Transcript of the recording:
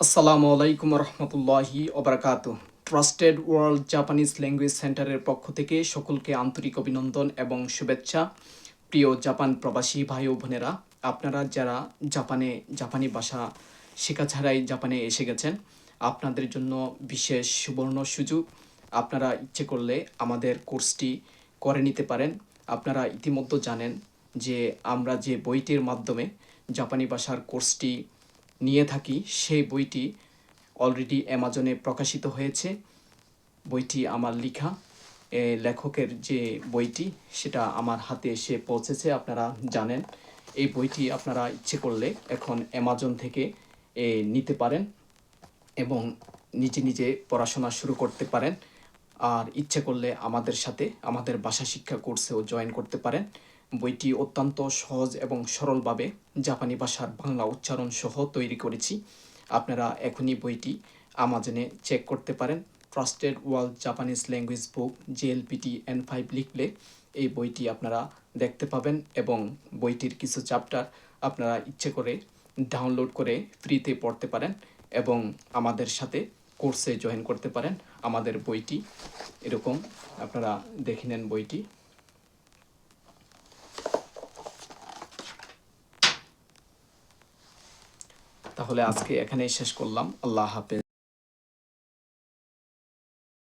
আসসালামু আলাইকুম রহমতুল্লাহি ওবরাকাতু। ট্রাস্টেড ওয়ার্ল্ড জাপানিজ ল্যাঙ্গুয়েজ সেন্টারের পক্ষ থেকে সকলকে আন্তরিক অভিনন্দন এবং শুভেচ্ছা। প্রিয় জাপান প্রবাসী ভাই ও বোনেরা, আপনারা যারা জাপানি ভাষা শেখা ছাড়াই জাপানে এসে গেছেন, আপনাদের জন্য বিশেষ সুবর্ণ সুযোগ। আপনারা ইচ্ছে করলে আমাদের কোর্সটি করে নিতে পারেন। আপনারা ইতিমধ্যে জানেন যে আমরা যে বইটির মাধ্যমে জাপানি ভাষার কোর্সটি নিয়ে থাকি, সেই বইটি অলরেডি অ্যামাজনে প্রকাশিত হয়েছে। বইটি আমার লেখা। লেখকের যে বইটি সেটা আমার হাতে এসে পৌঁছেছে, আপনারা জানেন। এই বইটি আপনারা ইচ্ছে করলে এখন অ্যামাজন থেকে নিতে পারেন এবং নিজে নিজে পড়াশোনা শুরু করতে পারেন। আর ইচ্ছে করলে আমাদের সাথে আমাদের ভাষা শিক্ষা কোর্সেও জয়েন করতে পারেন। বইটি অত্যন্ত সহজ এবং সরলভাবে জাপানি ভাষার বাংলা উচ্চারণ সহ তৈরি করেছি। আপনারা এখনই বইটি আমাজনে চেক করতে পারেন। ট্রাস্টেড ওয়ার্ল্ড জাপানিজ ল্যাঙ্গুয়েজ বুক JLPT N5 লিখলে এই বইটি আপনারা দেখতে পাবেন এবং বইটির কিছু চ্যাপ্টার আপনারা ইচ্ছে করে ডাউনলোড করে ফ্রিতে পড়তে পারেন এবং আমাদের সাথে কোর্সে জয়েন করতে পারেন। আমাদের বইটি এরকম, আপনারা দেখে নেন বইটি। তাহলে আজকে এখানেই শেষ করলাম। আল্লাহ হাফেজ।